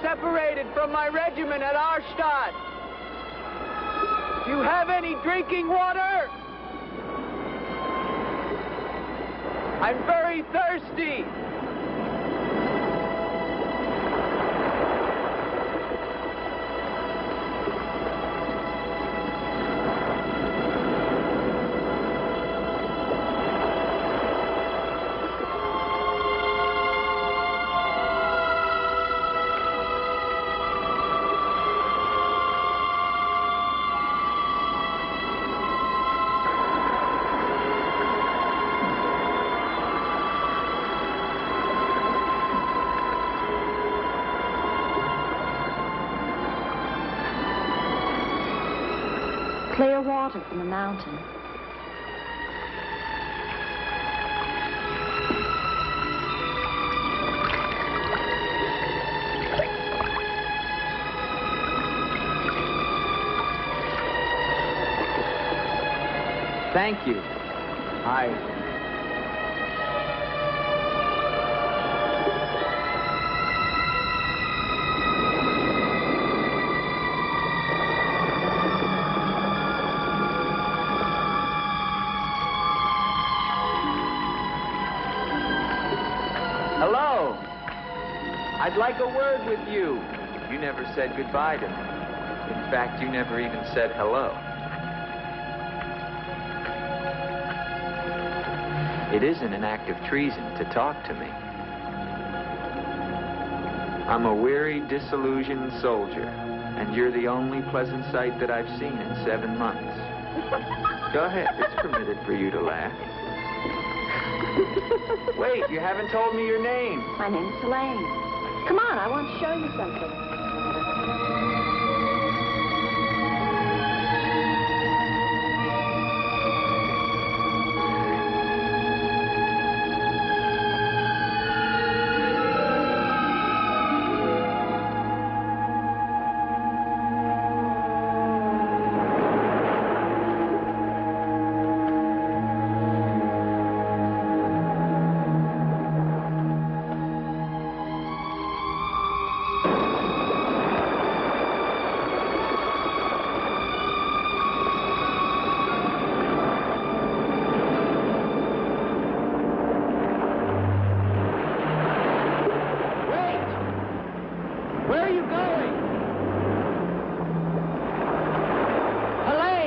separated from my regiment at Arstadt. Do you have any drinking water? I'm very thirsty. Clear water from the mountain. Thank you. Hello. I'd like a word with you. You never said goodbye to me. In fact, you never even said hello. It isn't an act of treason to talk to me. I'm a weary, disillusioned soldier, and you're the only pleasant sight that I've seen in 7 months. Go ahead, it's permitted for you to laugh. Wait, you haven't told me your name. My name's Elaine. Come on, I want to show you something.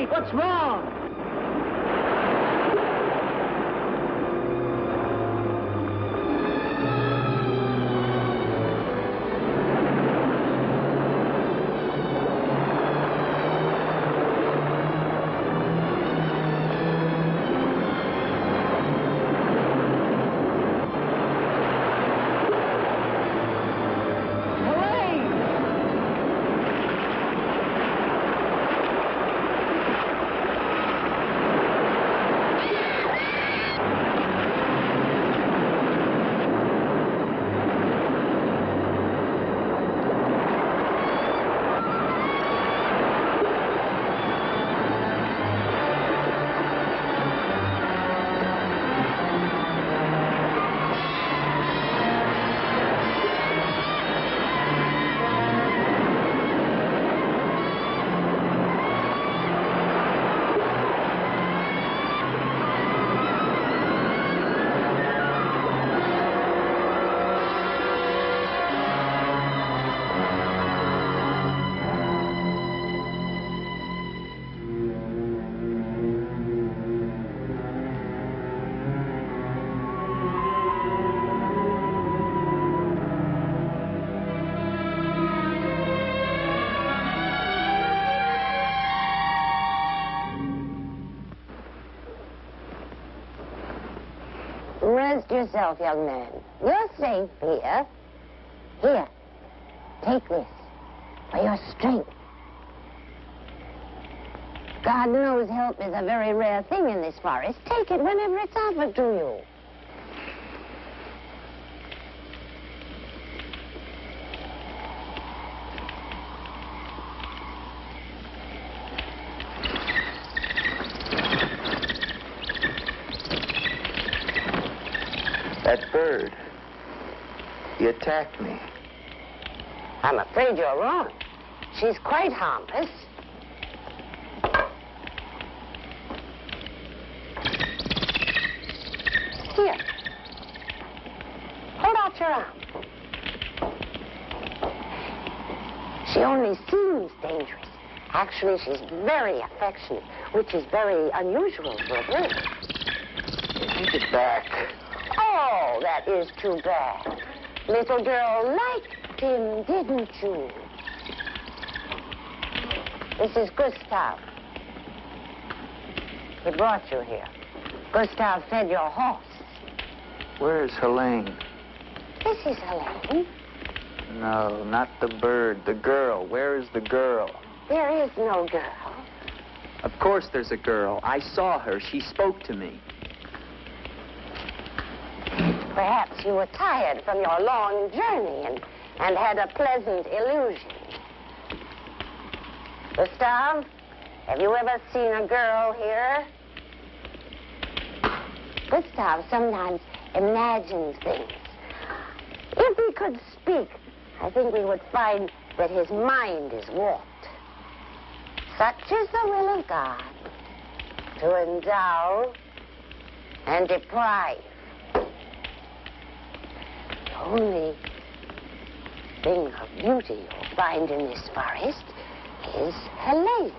What's wrong? Rest yourself, young man. You're safe here. Here, take this for your strength. God knows help is a very rare thing in this forest. Take it whenever it's offered to you. That bird, he attacked me. I'm afraid you're wrong. She's quite harmless. Here. Hold out your arm. She only seems dangerous. Actually, she's very affectionate, which is very unusual for a bird. Take it back. Oh, that is too bad. Little girl liked him, didn't you? This is Gustav. He brought you here. Gustav fed your horse. Where's Helene? This is Helene. No, not the bird. The girl. Where is the girl? There is no girl. Of course there's a girl. I saw her. She spoke to me. Perhaps you were tired from your long journey and had a pleasant illusion. Gustav, have you ever seen a girl here? Gustav sometimes imagines things. If he could speak, I think we would find that his mind is warped. Such is the will of God, to endow and deprive. The only thing of beauty you'll find in this forest is Helene.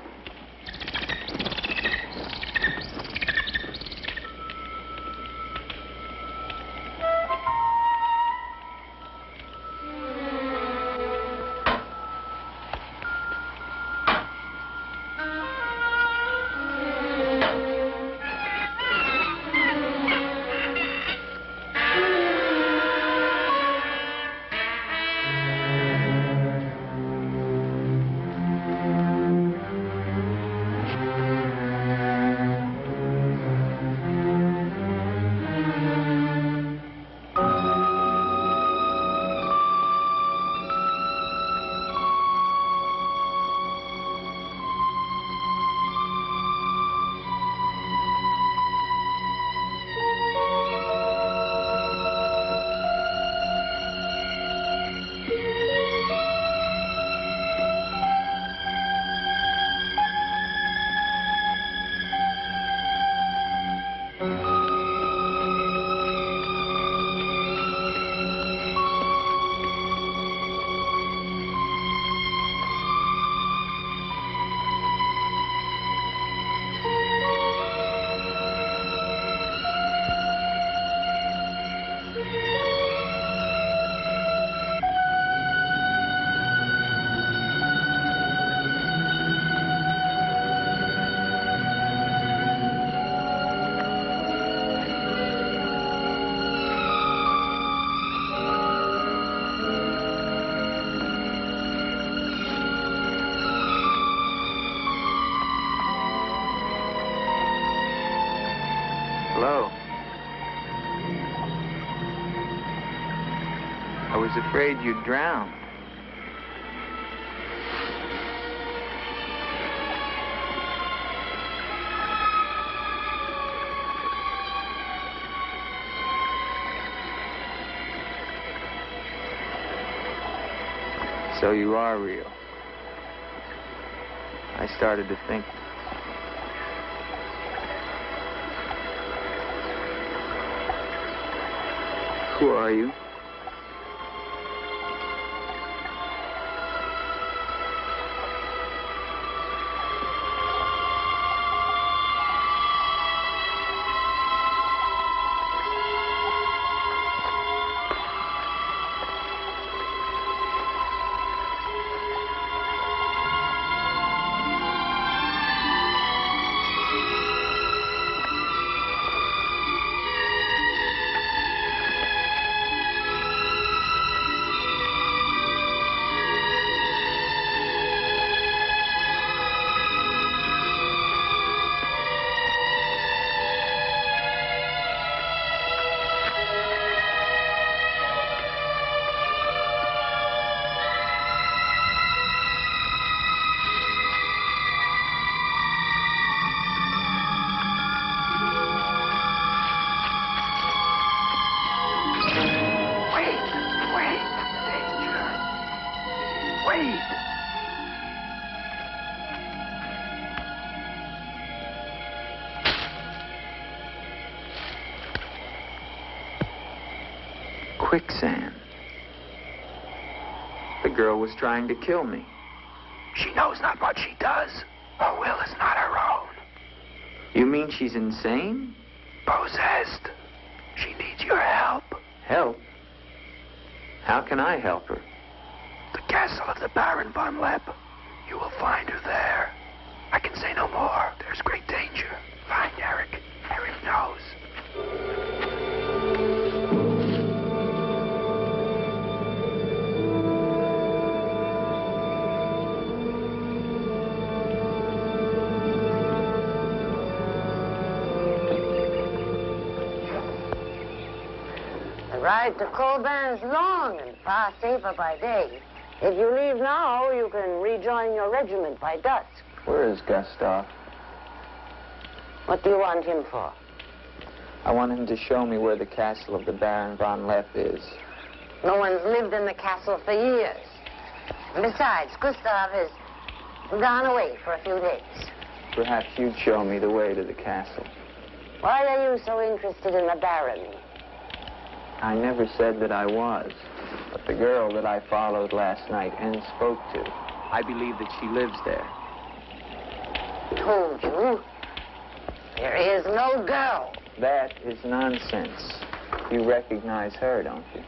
Hello. I was afraid you'd drown. So you are real. I started to think. Who are you? Wait! Quicksand. The girl was trying to kill me. She knows not what she does. Her will is not her own. You mean she's insane? Possessed. She needs your help. Help? How can I help her? The castle of the Baron von Lepp. You will find her there. I can say no more. There's great danger. Find Eric. Eric knows. The ride to Colbin is long and far safer by day. If you leave now, you can rejoin your regiment by dusk. Where is Gustav? What do you want him for? I want him to show me where the castle of the Baron von Lepp is. No one's lived in the castle for years. And besides, Gustav has gone away for a few days. Perhaps you'd show me the way to the castle. Why are you so interested in the barony? I never said that I was. But the girl that I followed last night and spoke to, I believe that she lives there. Told you. There is no girl. That is nonsense. You recognize her, don't you?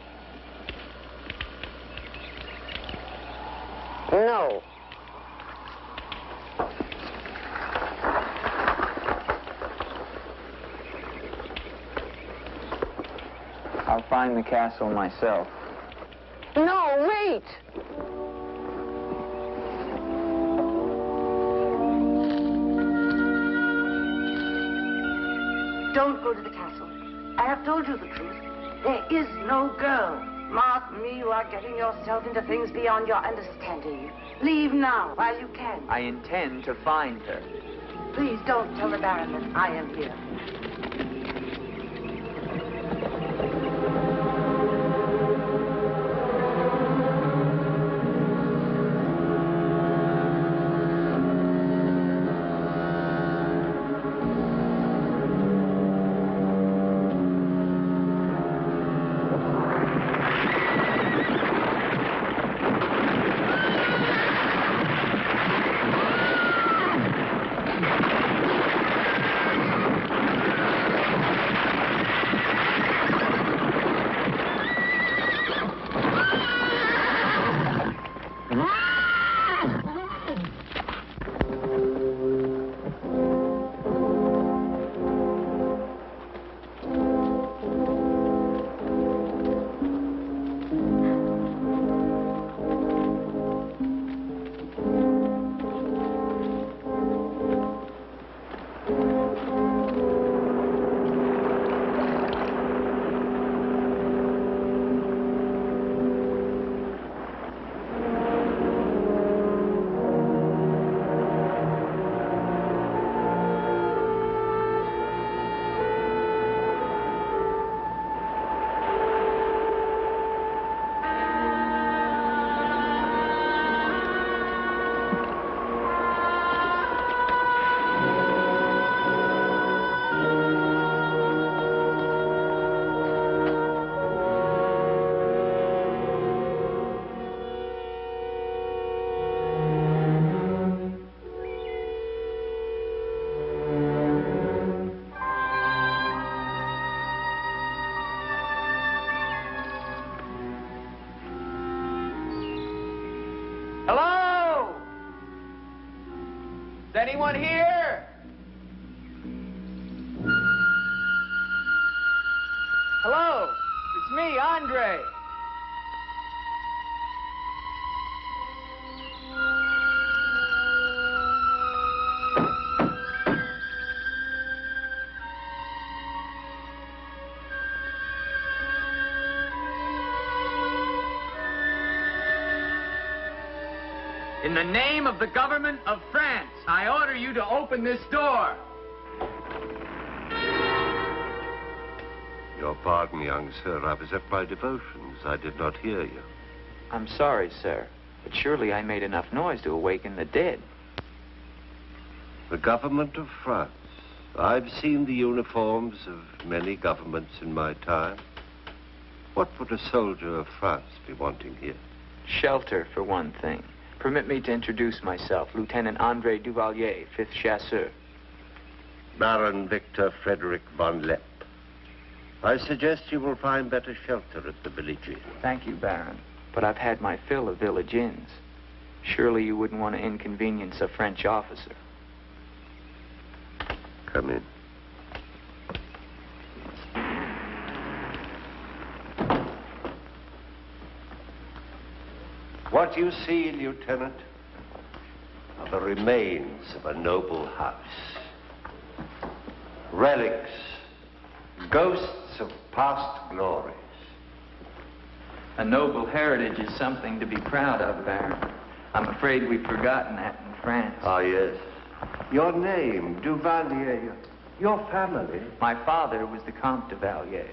No. I'll find the castle myself. No, wait! Don't go to the castle. I have told you the truth. There is no girl. Mark me, you are getting yourself into things beyond your understanding. Leave now, while you can. I intend to find her. Please don't tell the Baron that I am here. Anyone here? Hello, it's me, Andre. In the name of the government of France, I order you to open this door. Your pardon, young sir. I was at my devotions. I did not hear you. I'm sorry, sir. But surely I made enough noise to awaken the dead. The government of France. I've seen the uniforms of many governments in my time. What would a soldier of France be wanting here? Shelter, for one thing. Permit me to introduce myself, Lieutenant André Duvalier, 5th Chasseur. Baron Victor Frederick von Lepp. I suggest you will find better shelter at the village inn. Thank you, Baron. But I've had my fill of village inns. Surely you wouldn't want to inconvenience a French officer. Come in. What you see, Lieutenant, are the remains of a noble house. Relics, ghosts of past glories. A noble heritage is something to be proud of, Baron. I'm afraid we've forgotten that in France. Ah, yes. Your name, Duvalier, your family. My father was the Comte de Valier.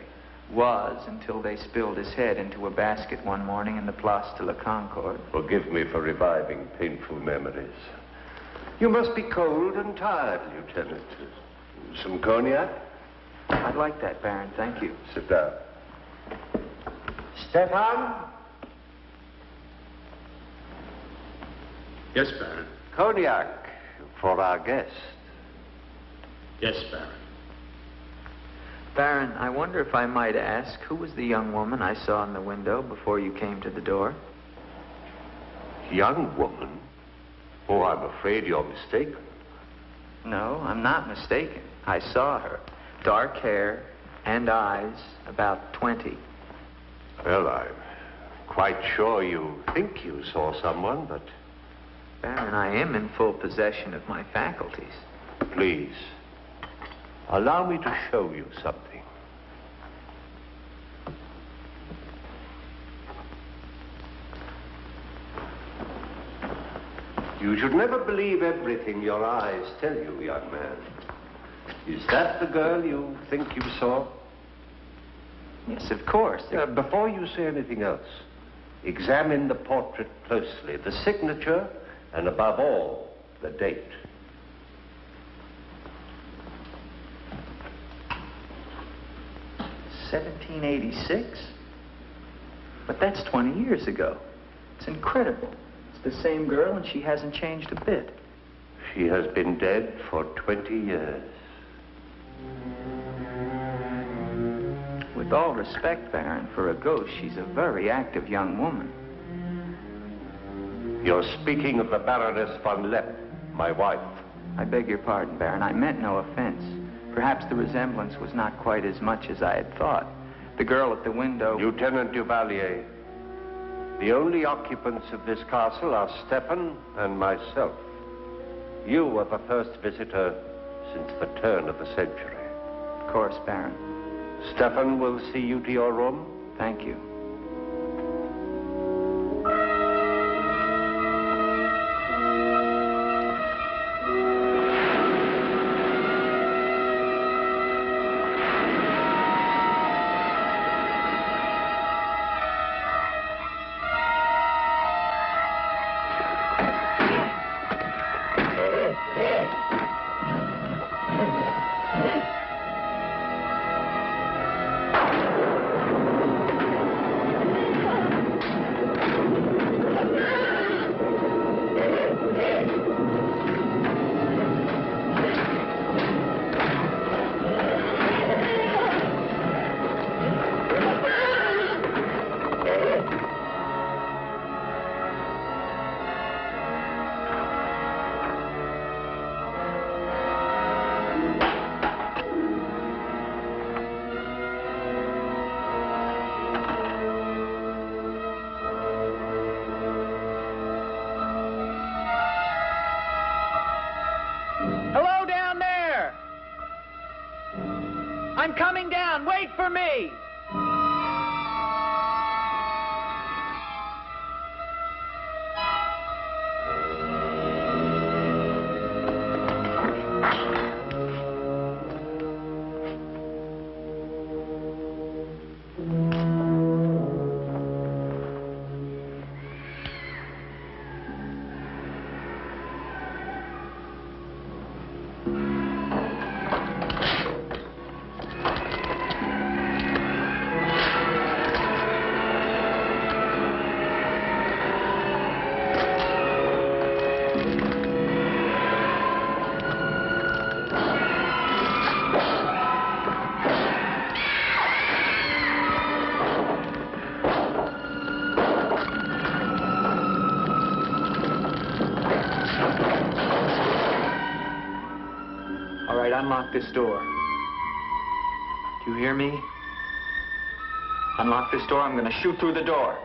Was until they spilled his head into a basket one morning in the Place de la Concorde. Forgive me for reviving painful memories. You must be cold and tired, Lieutenant. Some cognac? I'd like that, Baron. Thank you. Sit down. Stefan? Yes, Baron. Cognac for our guest. Yes, Baron. Baron, I wonder if I might ask, who was the young woman I saw in the window before you came to the door? Young woman? Oh, I'm afraid you're mistaken. No, I'm not mistaken. I saw her. Dark hair and eyes, about 20. Well, I'm quite sure you think you saw someone, but... Baron, I am in full possession of my faculties. Please, allow me to show you something. You should never believe everything your eyes tell you, young man. Is that the girl you think you saw? Yes, of course. Before you say anything else, examine the portrait closely, the signature, and above all, the date. $1786? But that's 20 years ago. It's incredible. It's the same girl, and she hasn't changed a bit. She has been dead for 20 years. With all respect, Baron, for a ghost, she's a very active young woman. You're speaking of the Baroness von Lepp, my wife. I beg your pardon, Baron. I meant no offense. Perhaps the resemblance was not quite as much as I had thought. The girl at the window... Lieutenant Duvalier, the only occupants of this castle are Stefan and myself. You are the first visitor since the turn of the century. Of course, Baron. Stefan will see you to your room. Thank you. I'm coming down. Wait for me. unlock this door. Do you hear me? Unlock this door, I'm gonna shoot through the door.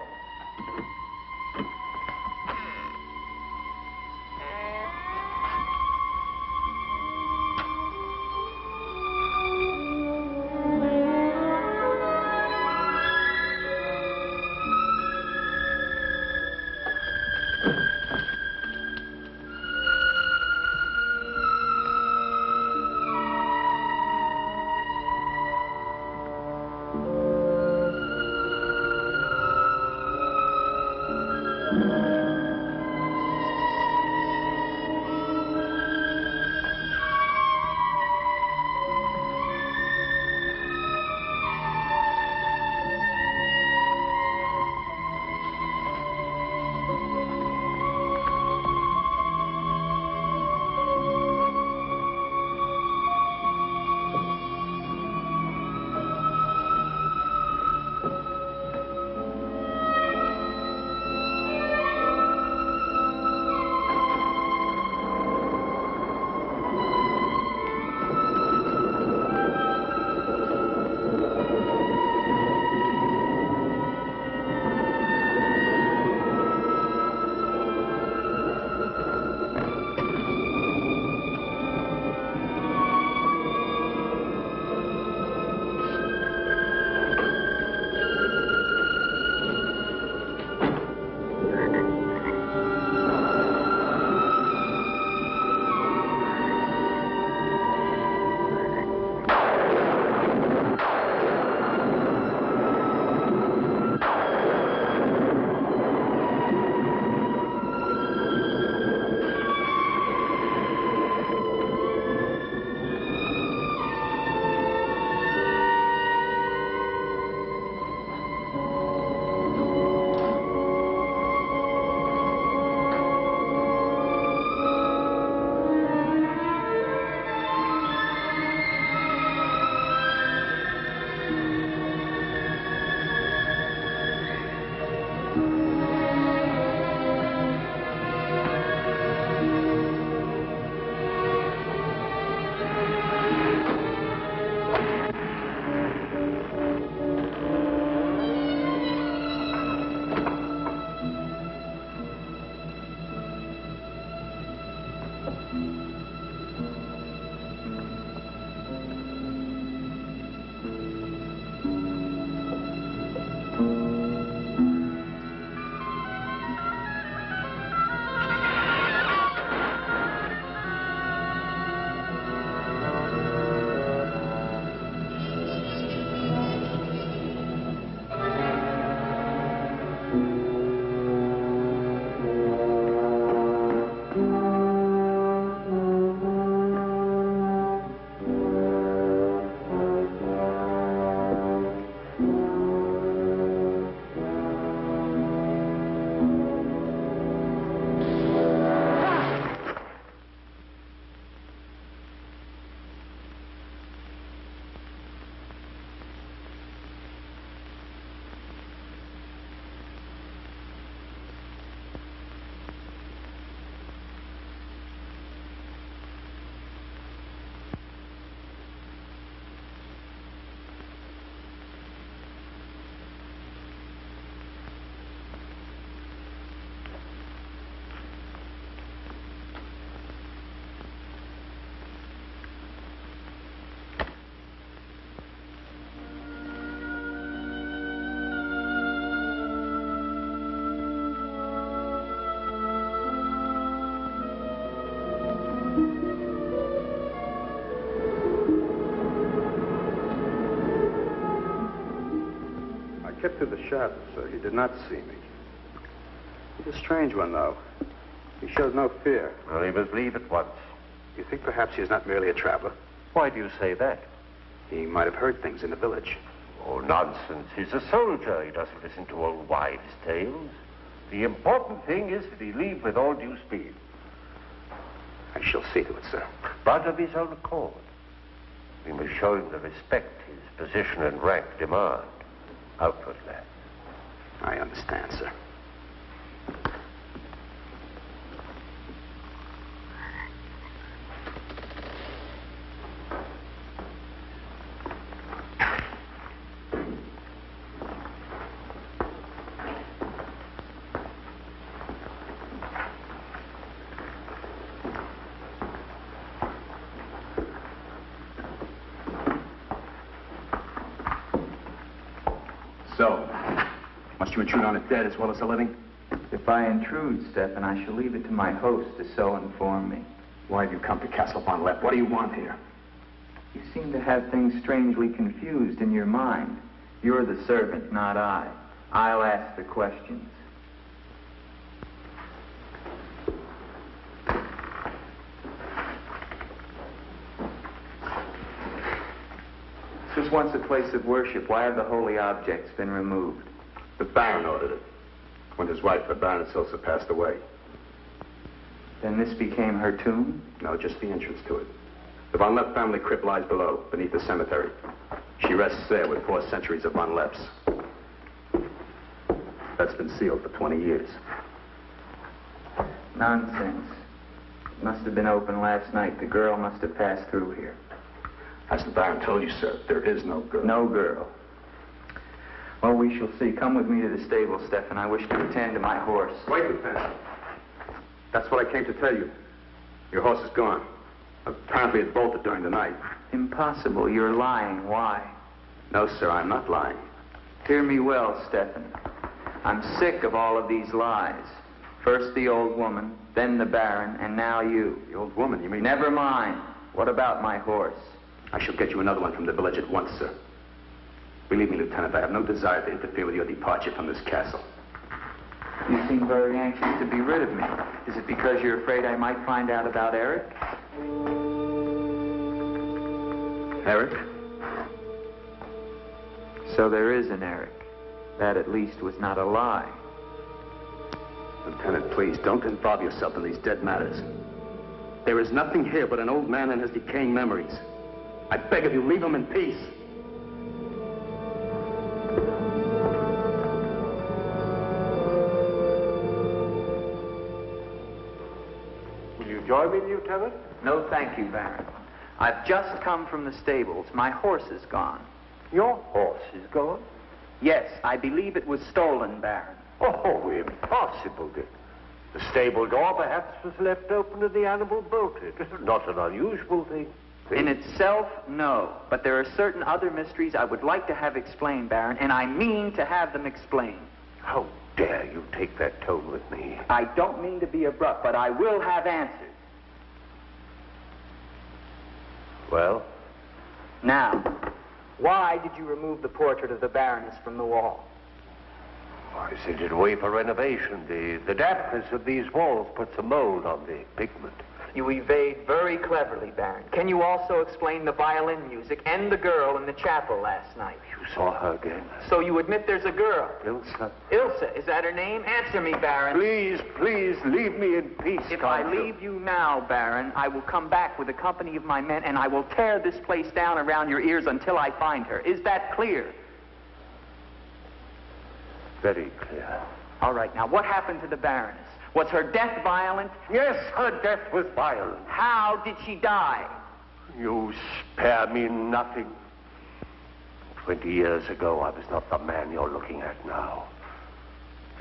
Kept to the shadows, so he did not see me. He's a strange one, though. He shows no fear. Well, he must leave at once. You think perhaps he is not merely a traveler? Why do you say that? He might have heard things in the village. Oh, nonsense. He's a soldier. He doesn't listen to old wives' tales. The important thing is that he leave with all due speed. I shall see to it, sir. But of his own accord. We must show him the respect his position and rank demand. Outwardly. I understand, sir. Must you intrude on the dead as well as the living? If I intrude, Stefan, I shall leave it to my host to so inform me. Why have you come to Castle Von Lepp? What do you want here? You seem to have things strangely confused in your mind. You're the servant, not I. I'll ask the questions. This was once a place of worship. Why have the holy objects been removed? The Baron ordered it. When his wife, the Baroness Ilsa, passed away. Then this became her tomb? No, just the entrance to it. The Von Lepp family crypt lies below, beneath the cemetery. She rests there with 4 centuries of Von Lepps. That's been sealed for 20 years. Nonsense. It must have been open last night. The girl must have passed through here. As the Baron told you, sir, there is no girl. No girl. Well, we shall see. Come with me to the stable, Stefan. I wish to attend to my horse. Wait, Lieutenant. That's what I came to tell you. Your horse is gone. Apparently it bolted during the night. Impossible. You're lying. Why? No, sir, I'm not lying. Hear me well, Stefan. I'm sick of all of these lies. First the old woman, then the Baron, and now you. The old woman, you mean? Never mind. What about my horse? I shall get you another one from the village at once, sir. Believe me, Lieutenant, I have no desire to interfere with your departure from this castle. You seem very anxious to be rid of me. Is it because you're afraid I might find out about Eric? Eric? So there is an Eric. That at least was not a lie. Lieutenant, please, don't involve yourself in these dead matters. There is nothing here but an old man and his decaying memories. I beg of you, leave him in peace. Will you join me, Lieutenant? No, thank you, Baron. I've just come from the stables. My horse is gone. Your horse is gone? Yes, I believe it was stolen, Baron. Oh, impossible, Dick. The stable door perhaps was left open and the animal bolted. Not an unusual thing. In itself, no. But there are certain other mysteries I would like to have explained, Baron, and I mean to have them explained. How dare you take that tone with me? I don't mean to be abrupt, but I will have answers. Well? Now, why did you remove the portrait of the Baroness from the wall? I sent it away for renovation. The dampness of these walls puts a mold on the pigment. You evade very cleverly, Baron. Can you also explain the violin music and the girl in the chapel last night? You saw her again? So you admit there's a girl? Ilsa. Ilsa, is that her name? Answer me, Baron. Please, please, leave me in peace. If I leave you now, Baron, I will come back with a company of my men and I will tear this place down around your ears until I find her. Is that clear? Very clear. All right, now what happened to the Baroness? Was her death violent? Yes, her death was violent. How did she die? You spare me nothing. 20 years ago, I was not the man you're looking at now.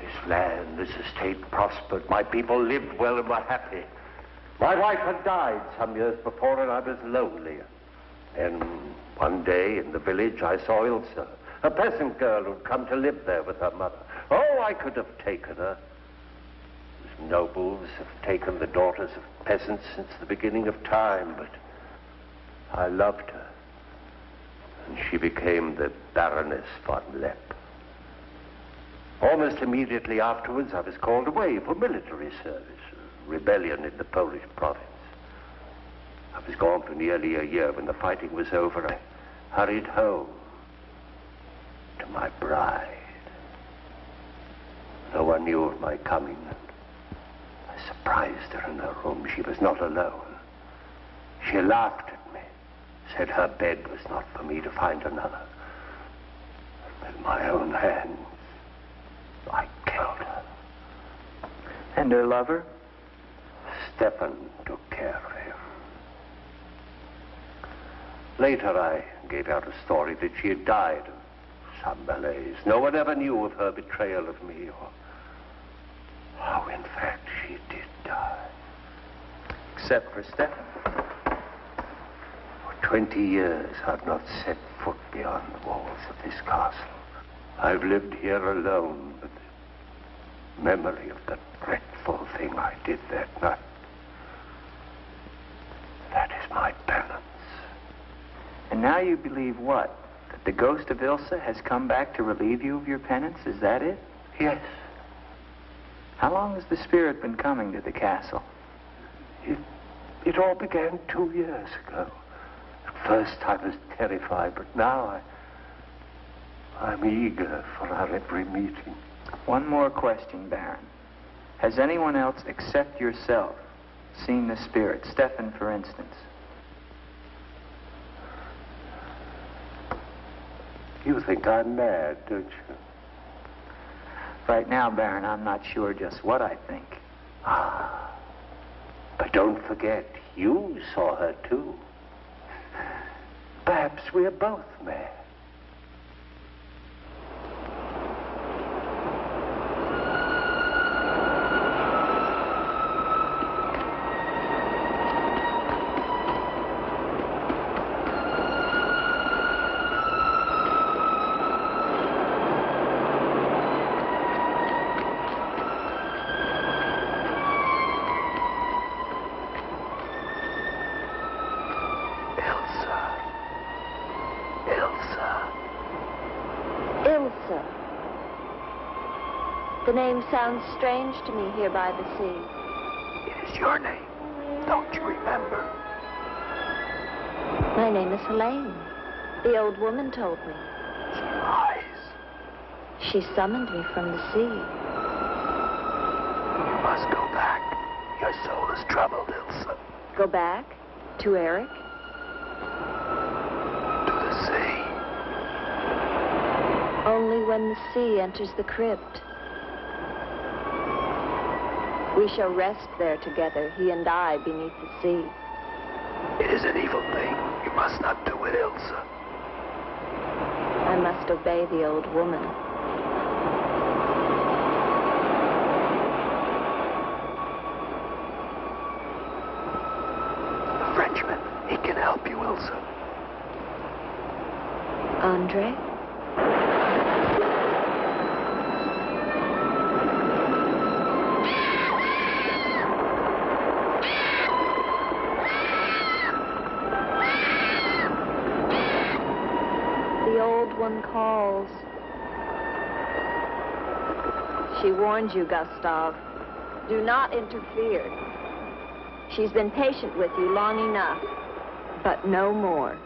This land, this estate prospered. My people lived well and were happy. My wife had died some years before, and I was lonely. And one day in the village, I saw Ilsa, a peasant girl who'd come to live there with her mother. Oh, I could have taken her. Nobles have taken the daughters of peasants since the beginning of time, but I loved her. And she became the Baroness Von Lepp. Almost immediately afterwards, I was called away for military service, a rebellion in the Polish province. I was gone for nearly a year. When the fighting was over, I hurried home to my bride. No one knew of my coming. I surprised her in her room. She was not alone. She laughed at me, said her bed was not for me to find another. With my own hands, I killed her. And her lover? Stefan took care of him. Later, I gave out a story that she had died of some malaise. No one ever knew of her betrayal of me, or how, in fact, she did die. Except for Stefan. For 20 years, I've not set foot beyond the walls of this castle. I've lived here alone with the memory of the dreadful thing I did that night. That is my penance. And now you believe what? That the ghost of Ilsa has come back to relieve you of your penance? Is that it? Yes. How long has the spirit been coming to the castle? It all began 2 years ago. At first I was terrified, but now I'm eager for our every meeting. One more question, Baron. Has anyone else except yourself seen the spirit? Stefan, for instance. You think I'm mad, don't you? Right now, Baron, I'm not sure just what I think. Ah. But don't forget, you saw her too. Perhaps we're both mad. The name sounds strange to me here by the sea. It is your name. Don't you remember? My name is Helene. The old woman told me. She lies. She summoned me from the sea. You must go back. Your soul is troubled, Ilsa. Go back? To Eric? To the sea. Only when the sea enters the crypt. We shall rest there together, he and I, beneath the sea. It is an evil thing. You must not do it, Ilsa. I must obey the old woman. The Frenchman, he can help you, Ilsa. Andre? One calls. She warned you, Gustav. Do not interfere. She's been patient with you long enough, but no more.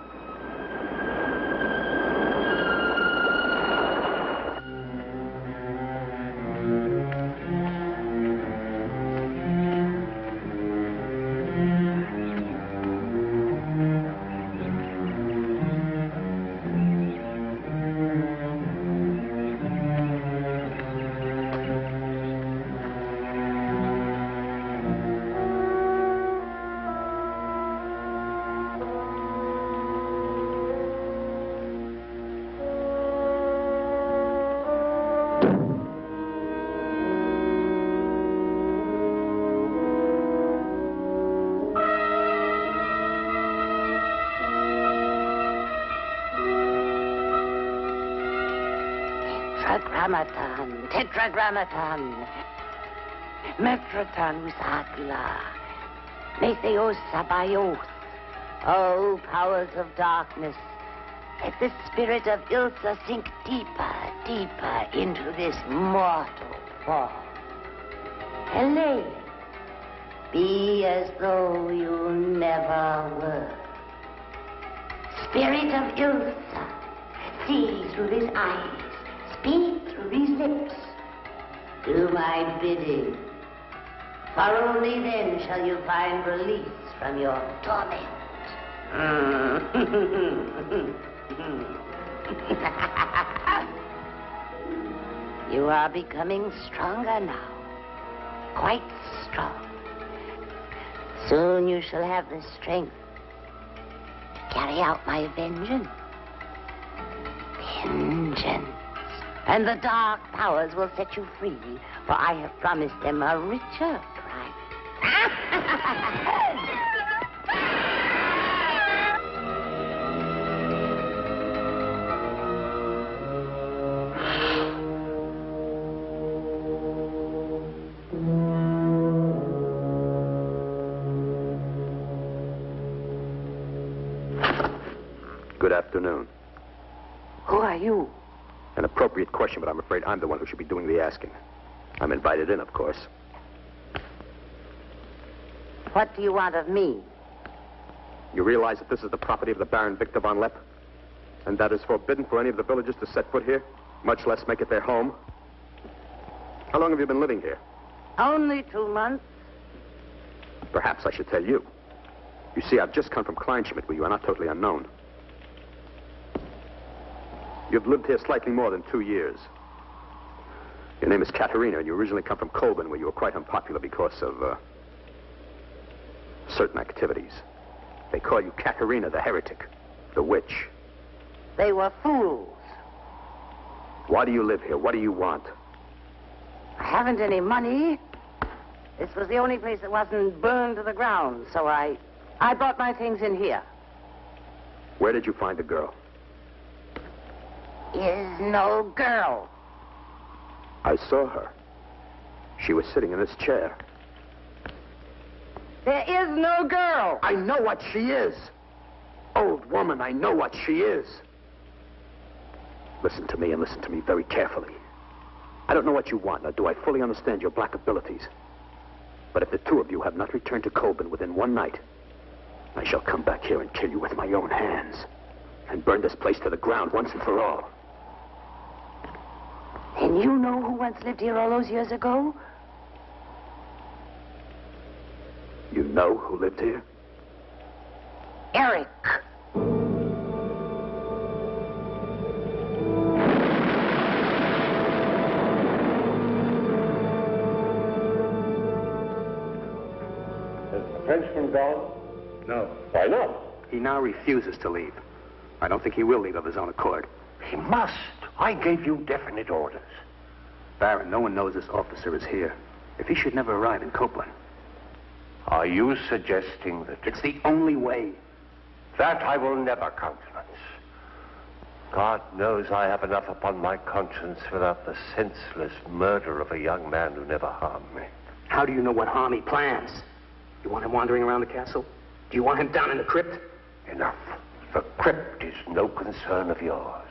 Tetragrammaton, tetragrammaton. Metraton usagla. Metheos sabayoth. Oh, powers of darkness, let the spirit of Ilsa sink deeper, deeper into this mortal form. Helene, be as though you never were. Spirit of Ilsa, see through these eyes. Speak through these lips. Do my bidding. For only then shall you find release from your torment. You are becoming stronger now. Quite strong. Soon you shall have the strength to carry out my vengeance. Vengeance. And the dark powers will set you free, for I have promised them a richer prize. Good afternoon. Who are you? An appropriate question, but I'm afraid I'm the one who should be doing the asking. I'm invited in, of course. What do you want of me? You realize that this is the property of the Baron Victor von Lepp? And that is forbidden for any of the villagers to set foot here, much less make it their home? How long have you been living here? Only 2 months. Perhaps I should tell you. You see, I've just come from Kleinschmidt, where you are not totally unknown. You've lived here slightly more than 2 years. Your name is Katerina, and you originally come from Colburn, where you were quite unpopular because of, certain activities. They call you Katerina the heretic, the witch. They were fools. Why do you live here? What do you want? I haven't any money. This was the only place that wasn't burned to the ground, so I brought my things in here. Where did you find the girl? Is no girl. I saw her. She was sitting in this chair. There is no girl. I know what she is. Old woman, I know what she is. Listen to me, and listen to me very carefully. I don't know what you want, nor do I fully understand your black abilities. But if the two of you have not returned to Colburn within one night, I shall come back here and kill you with my own hands, and burn this place to the ground once and for all. And you know who once lived here all those years ago? You know who lived here? Eric. Has the Frenchman gone? No. Why not? He now refuses to leave. I don't think he will leave of his own accord. He must. I gave you definite orders. Baron, no one knows this officer is here. If he should never arrive in Copeland. Are you suggesting that... It's the only way. That I will never countenance. God knows I have enough upon my conscience without the senseless murder of a young man who never harmed me. How do you know what harm he plans? You want him wandering around the castle? Do you want him down in the crypt? Enough. The crypt is no concern of yours.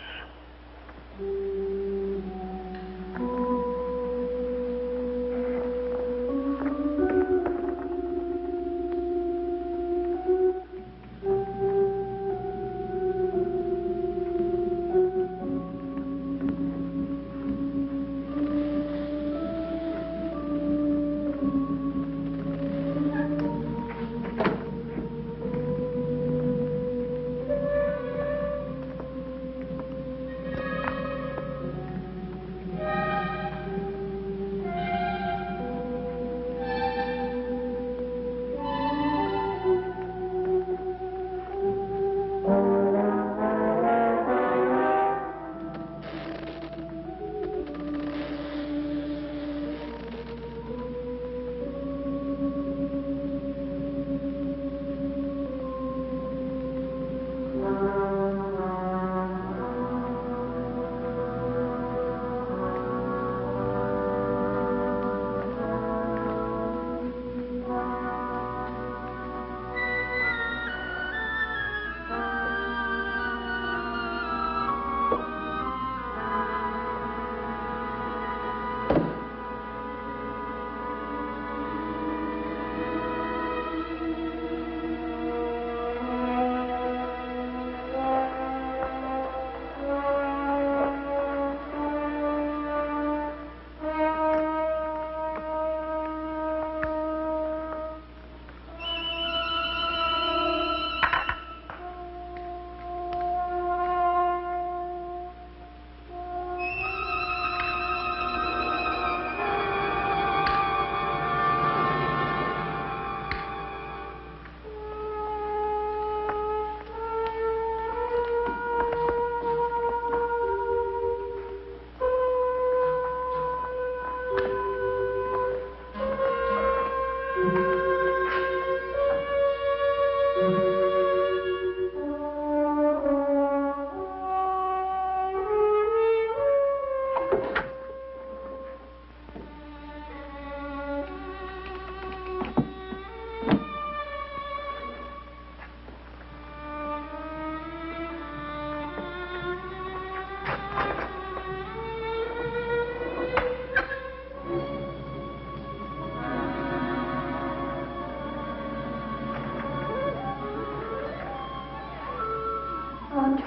Andre.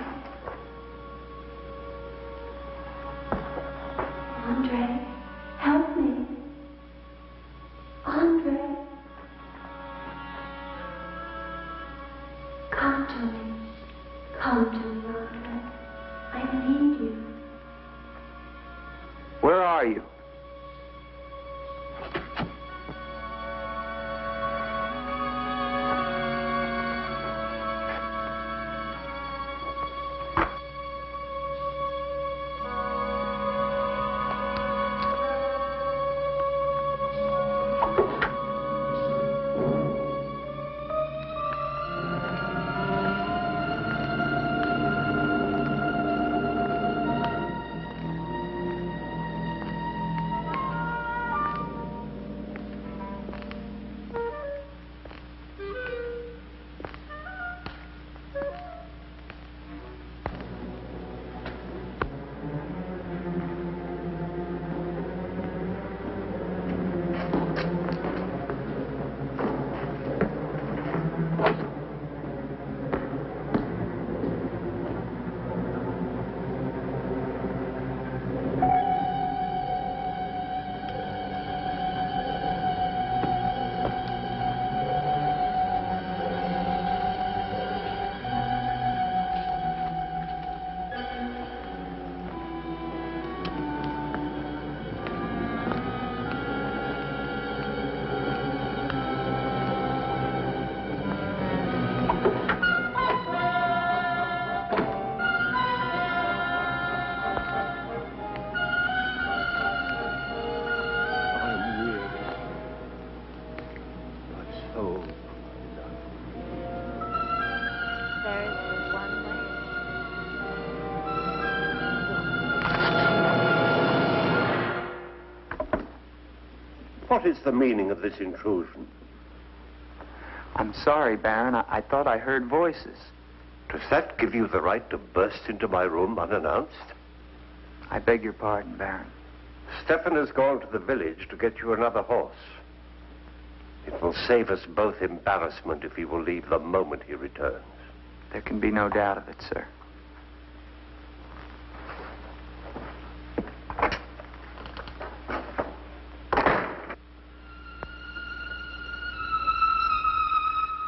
Andre, help me. Andre. Come to me. Come to me, Andre. I need you. Where are you? What is the meaning of this intrusion? I'm sorry, Baron. I thought I heard voices. Does that give you the right to burst into my room unannounced? I beg your pardon, Baron. Stefan has gone to the village to get you another horse. It will save us both embarrassment if he will leave the moment he returns. There can be no doubt of it, sir.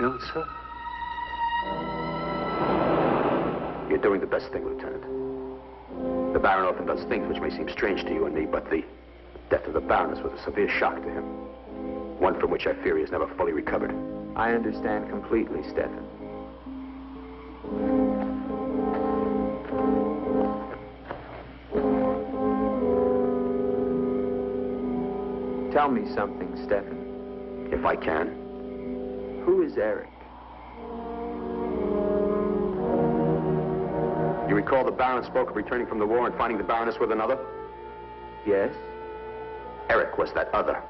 Ilsa? You're doing the best thing, Lieutenant. The Baron often does things which may seem strange to you and me, but the death of the Baroness was a severe shock to him. One from which I fear he has never fully recovered. I understand completely, Stefan. Tell me something, Stefan. If I can. Who is Eric? You recall the Baron spoke of returning from the war and finding the Baroness with another? Yes? Eric was that other.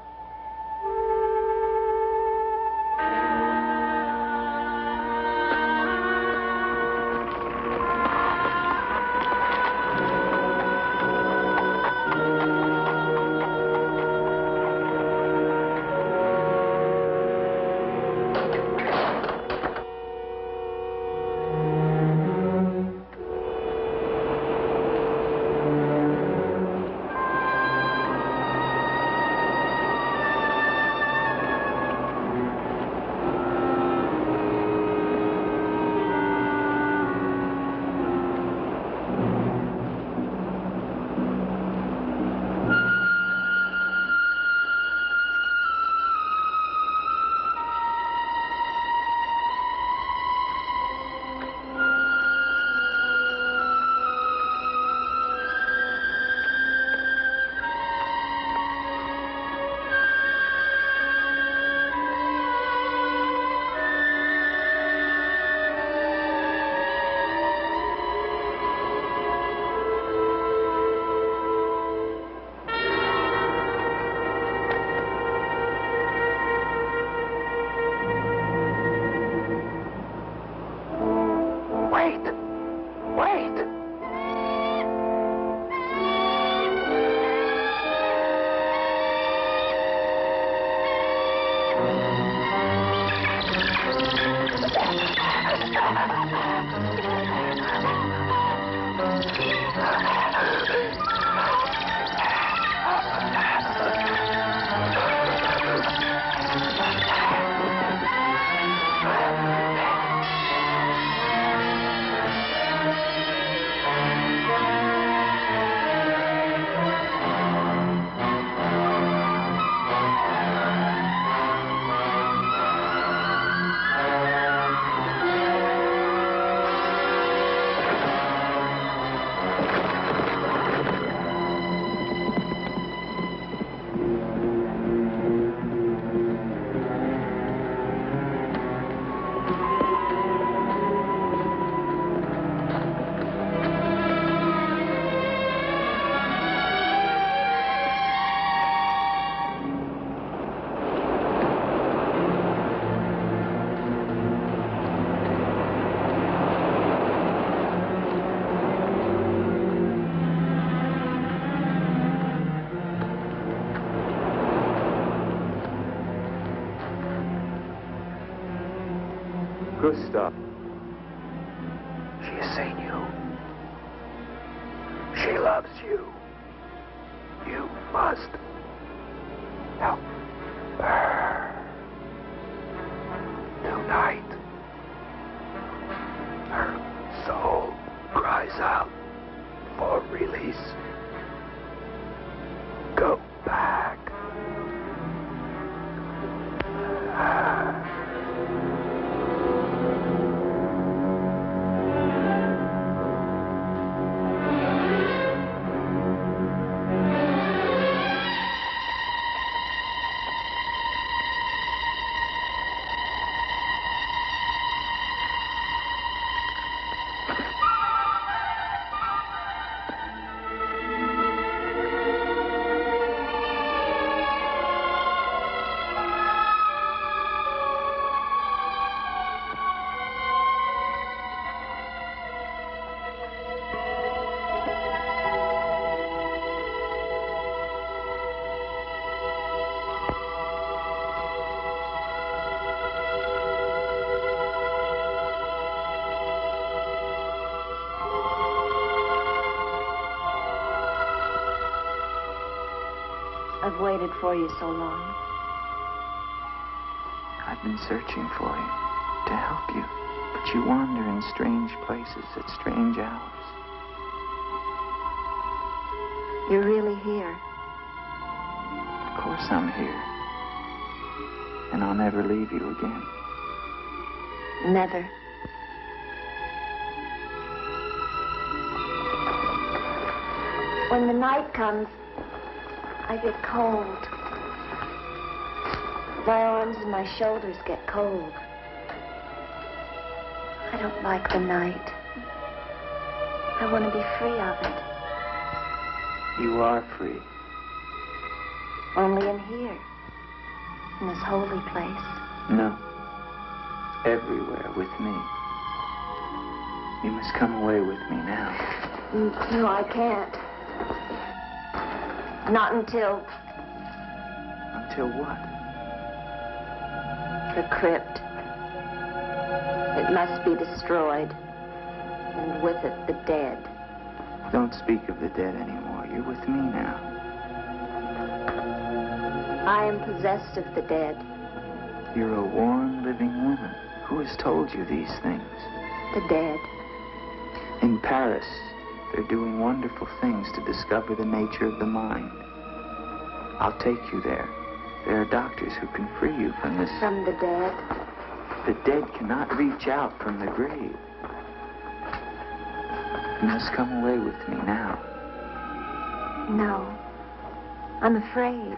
Gustav. She has seen you. She loves you. You must help her. Tonight, her soul cries out for release. Go back. I've waited for you so long. I've been searching for you to help you, but you wander in strange places at strange hours. You're really here. Of course I'm here. And I'll never leave you again. Never. When the night comes, I get cold. My arms and my shoulders get cold. I don't like the night. I want to be free of it. You are free. Only in here, in this holy place. No. Everywhere with me. You must come away with me now. No, I can't. Not until... Until what? The crypt. It must be destroyed. And with it, the dead. Don't speak of the dead anymore. You're with me now. I am possessed of the dead. You're a warm, living woman. Who has told you these things? The dead. In Paris, they're doing wonderful things to discover the nature of the mind. I'll take you there. There are doctors who can free you from this. From the dead? The dead cannot reach out from the grave. You must come away with me now. No. I'm afraid.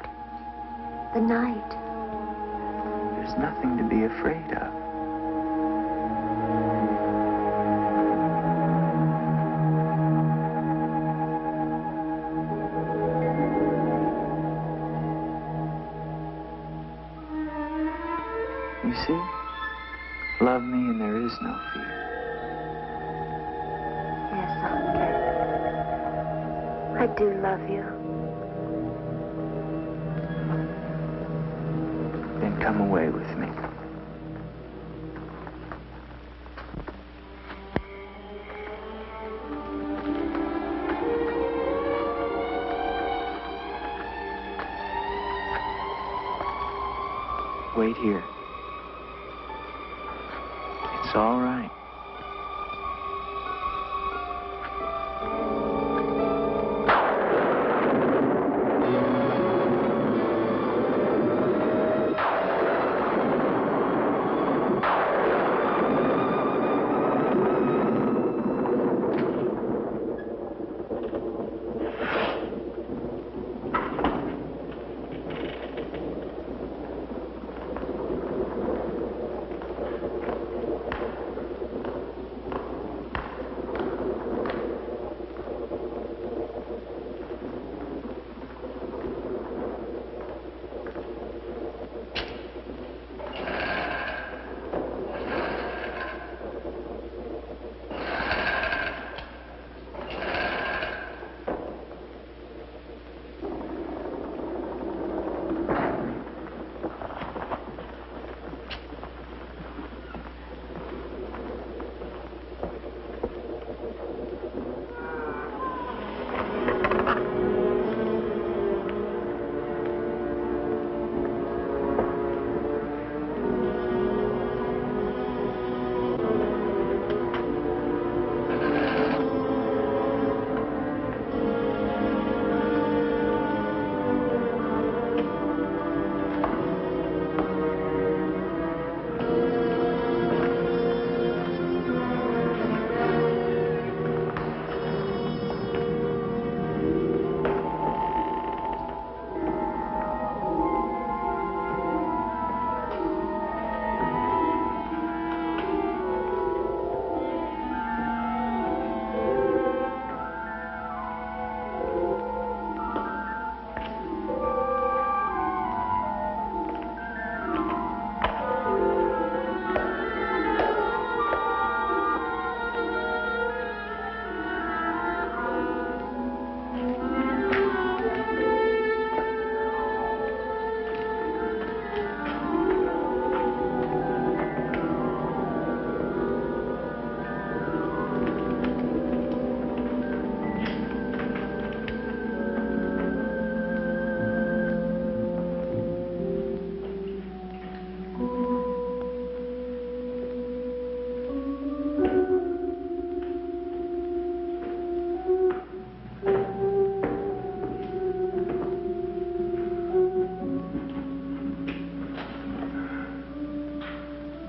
The night. There's nothing to be afraid of. You see? Love me and there is no fear. Yes, Andre. I do love you. Then come away with me. right here. It's all right.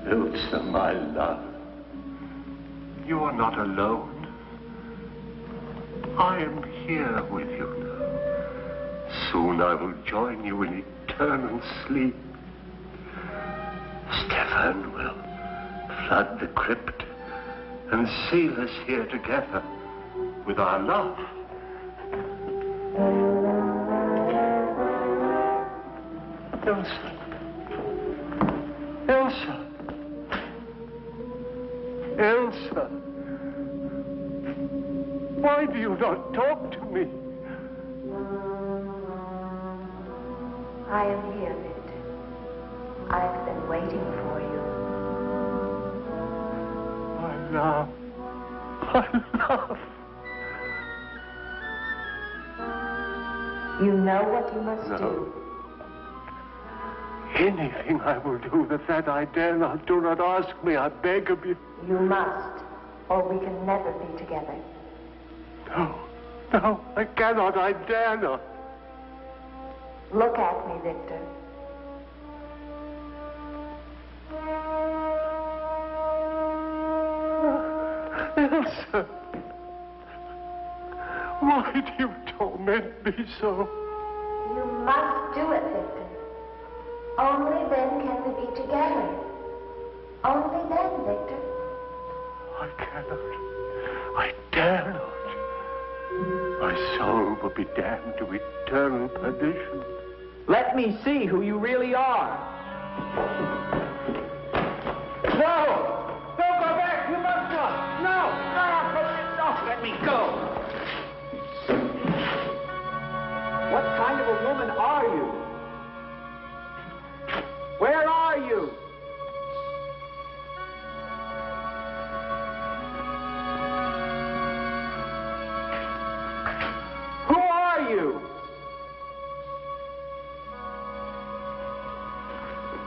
Elsa, my love, you are not alone. I am here with you now. Soon I will join you in eternal sleep. Stefan will flood the crypt and seal us here together with our love. Elsa. Elsa. Elsa. Why do you not talk to me? I am here, Victor. I've been waiting for you. My love. My love. You know what you must do. Anything I will do that I dare not. Do not ask me, I beg of you. You must, or we can never be together. No, I cannot, I dare not. Look at me, Victor. Elsa, why do you torment me so? You must do it, Victor. Only then can we be together. Only then, Victor. I cannot. I dare not. My soul will be damned to eternal perdition. Let me see who you really are. No! Don't go back! You must not! No! No! Let me go! What kind of a woman are you? Where are you? Who are you?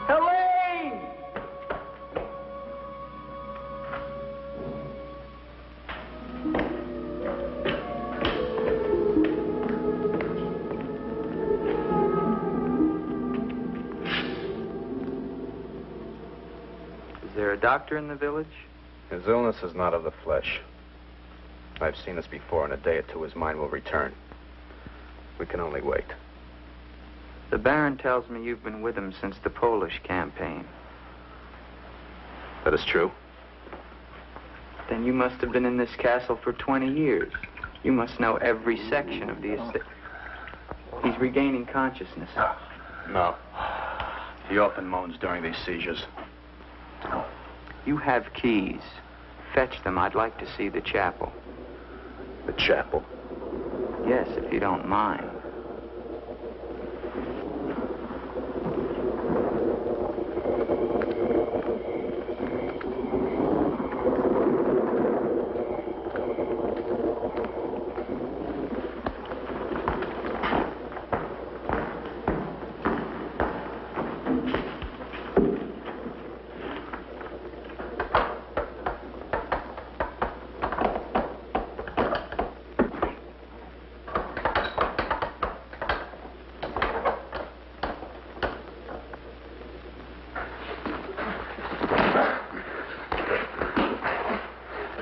Helene! there a doctor in the village? His illness is not of the flesh. I've seen this before. In a day or two, his mind will return. We can only wait. The Baron tells me you've been with him since the Polish campaign. That is true. Then you must have been in this castle for 20 years. You must know every section of the estate. He's regaining consciousness. No. He often moans during these seizures. You have keys. Fetch them. I'd like to see the chapel. The chapel? Yes, if you don't mind.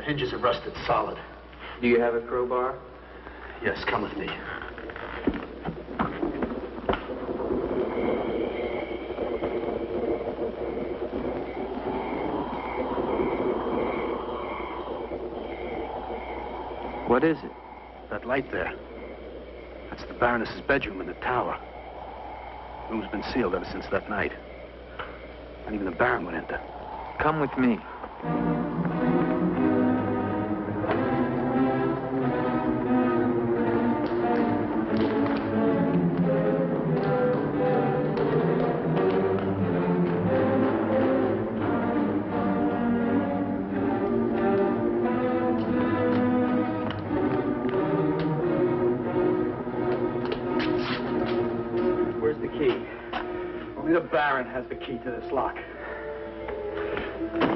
Hinges are rusted solid. Do you have a crowbar? Yes, come with me. What is it? That light there. That's the Baroness's bedroom in the tower. The room's been sealed ever since that night. Not even the Baron would enter. Come with me. Only the Baron has the key to this lock.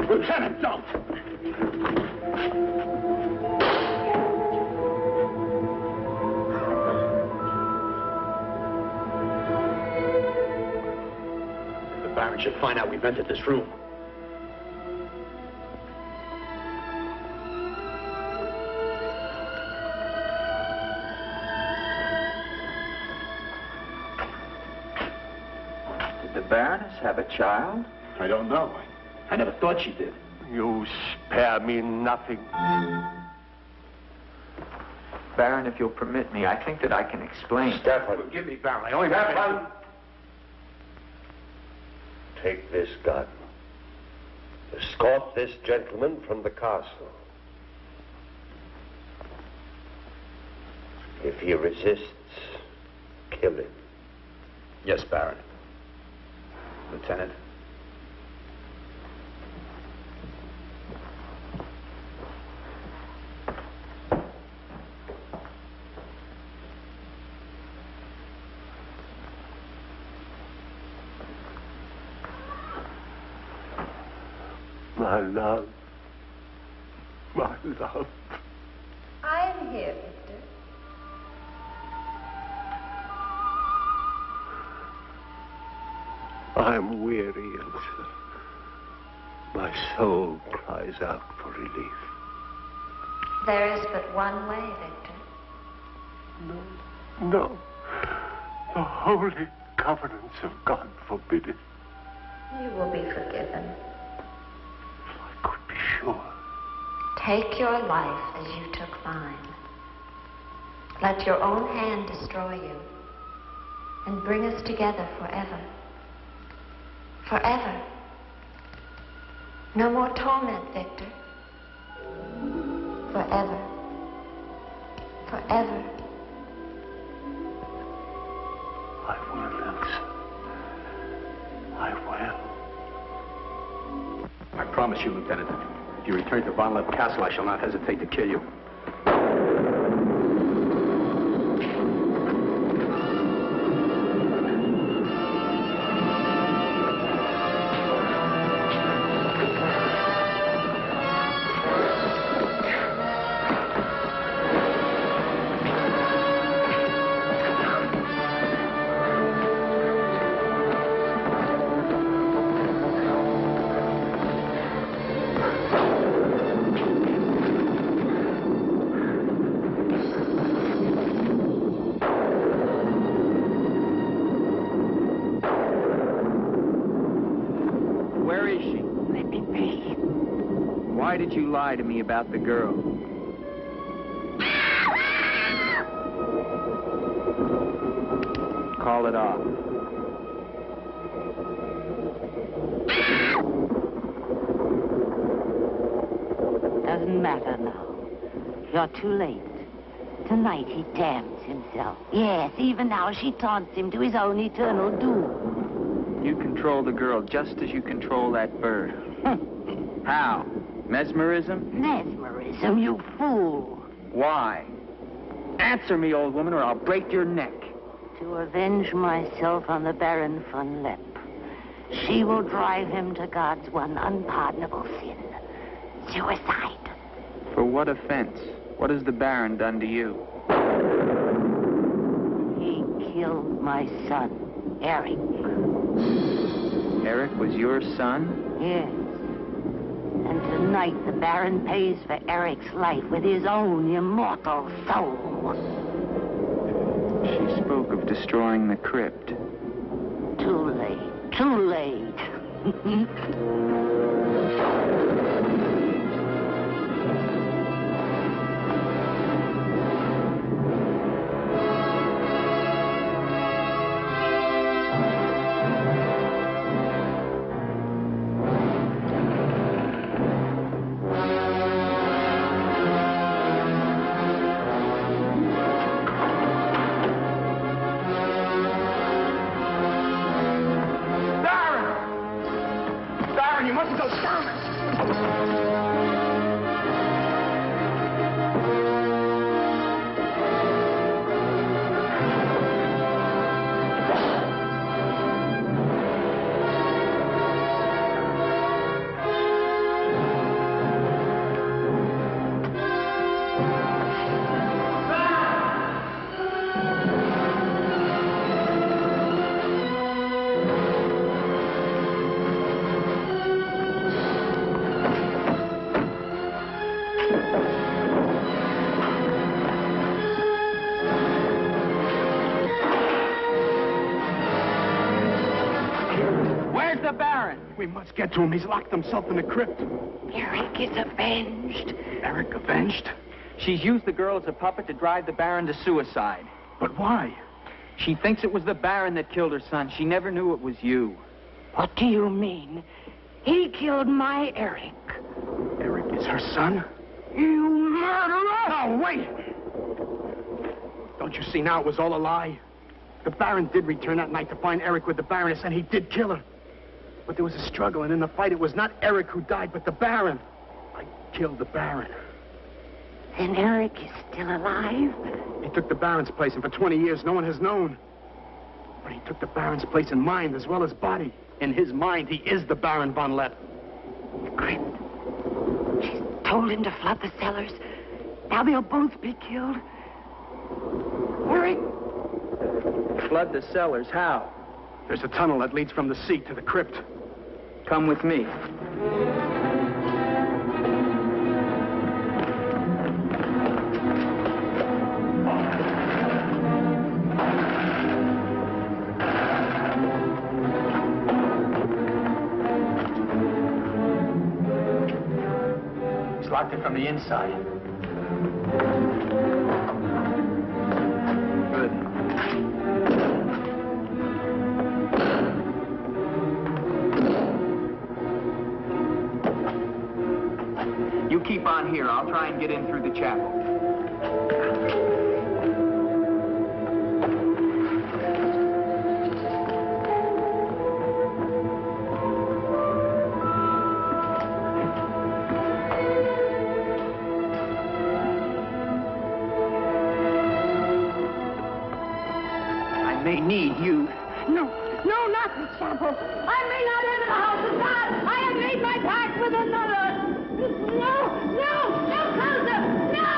Lieutenant, don't! The Baron should find out we've entered this room. The Baroness have a child? I don't know. I never thought she did. You spare me nothing. Baron, if you'll permit me, I think that I can explain. Stefan. Forgive me, Baron. I only have Take this gun. Escort this gentleman from the castle. If he resists, kill him. Yes, Baron. Lieutenant. My love. My love. I'm here, Victor. I'm weary, Elsa. My soul cries out for relief. There is but one way, Victor. No, no. The holy covenants of God forbid it. You will be forgiven. I could be sure. Take your life as you took mine. Let your own hand destroy you and bring us together forever. Forever. No more torment, Victor. Forever. Forever. I will, Elsa. I will. I promise you, Lieutenant, if you return to Von Lepp Castle, I shall not hesitate to kill you. Why did you lie to me about the girl? Call it off. Doesn't matter now. You're too late. Tonight he damns himself. Yes, even now she taunts him to his own eternal doom. You control the girl just as you control that bird. How? Mesmerism? Mesmerism, you fool. Why? Answer me, old woman, or I'll break your neck. To avenge myself on the Baron von Lepp. She will drive him to God's one unpardonable sin. Suicide. For what offense? What has the Baron done to you? He killed my son, Eric. Eric was your son? Yes. And tonight the Baron pays for Eric's life with his own immortal soul. She spoke of destroying the crypt. Too late. Too late. We must get to him. He's locked himself in the crypt. Eric is avenged. Eric avenged? She's used the girl as a puppet to drive the Baron to suicide. But why? She thinks it was the Baron that killed her son. She never knew it was you. What do you mean? He killed my Eric. Eric is her son? You murderer! No, wait! Don't you see now it was all a lie? The Baron did return that night to find Eric with the Baroness, and he did kill her. But there was a struggle, and in the fight, it was not Eric who died, but the Baron. I killed the Baron. Then Eric is still alive? He took the Baron's place, and for 20 years, no one has known. But he took the Baron's place in mind as well as body. In his mind, he is the Baron von Lepp. The crypt. She's told him to flood the cellars. Now they'll both be killed. Eric. Flood the cellars? How? There's a tunnel that leads from the sea to the crypt. Come with me. He's locked it from the inside. Good. You keep on here. I'll try and get in through the chapel. I may need you. No, not the chapel. I may not enter the house of God. I have made my pact with another. No closer! No!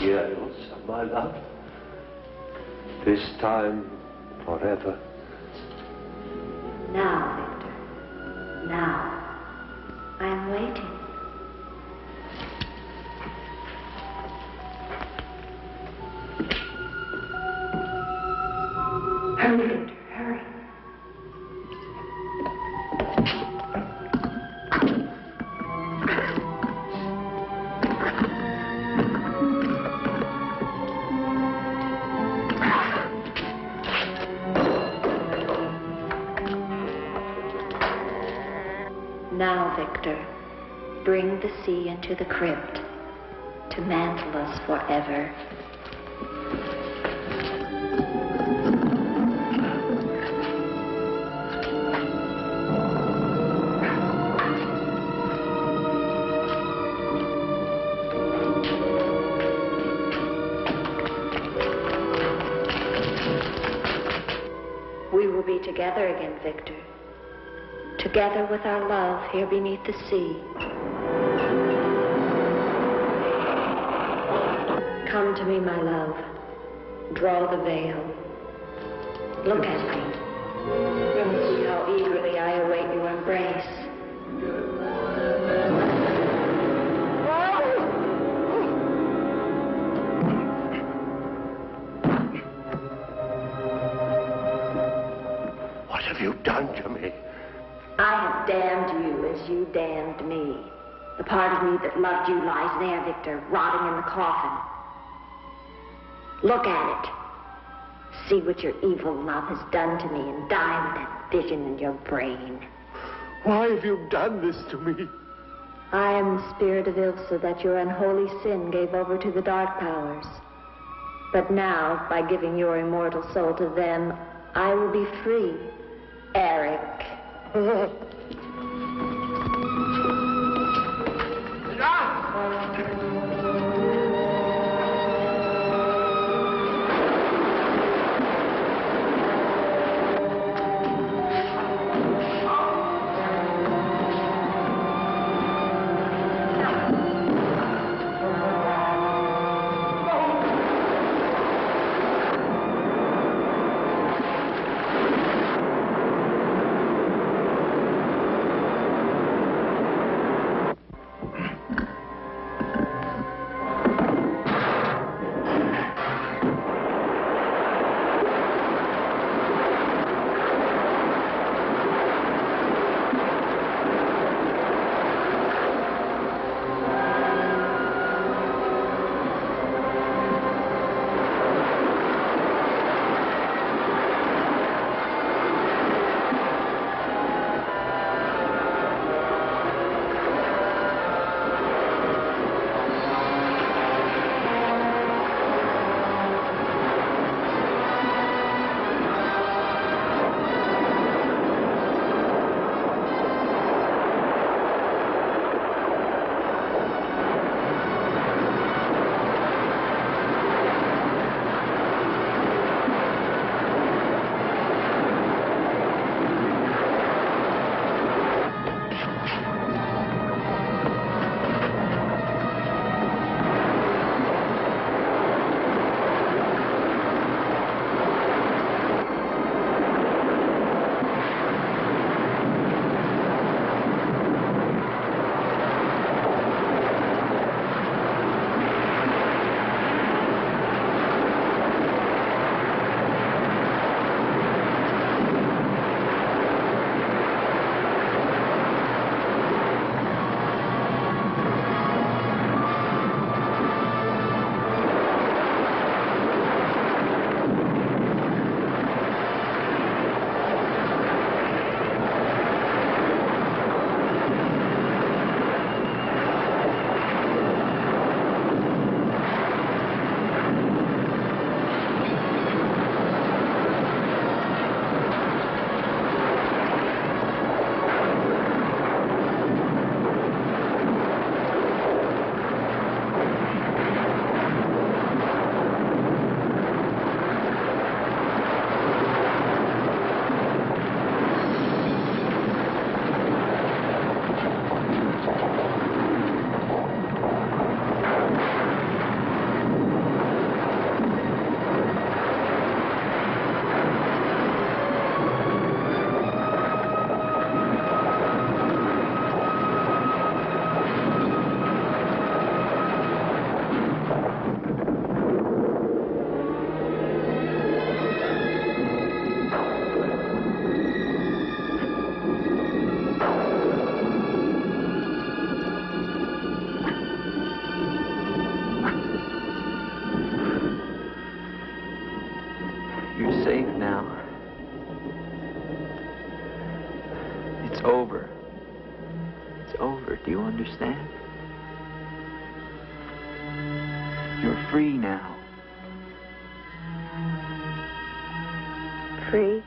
years of my love. This time, forever. Now, Victor. Now. I am waiting. Hurry, Victor, hurry. Now, Victor, bring the sea into the crypt to mantle us forever. We will be together again, Victor. Together with our love here beneath the sea. Come to me, my love. Draw the veil. Look at me. And see how eagerly I await your embrace. What have you done to me? I have damned you as you damned me. The part of me that loved you lies there, Victor, rotting in the coffin. Look at it. See what your evil love has done to me and die with that vision in your brain. Why have you done this to me? I am the spirit of Ilsa that your unholy sin gave over to the dark powers. But now, by giving your immortal soul to them, I will be free, Eric. over. It's over. Do you understand? You're free now. Free?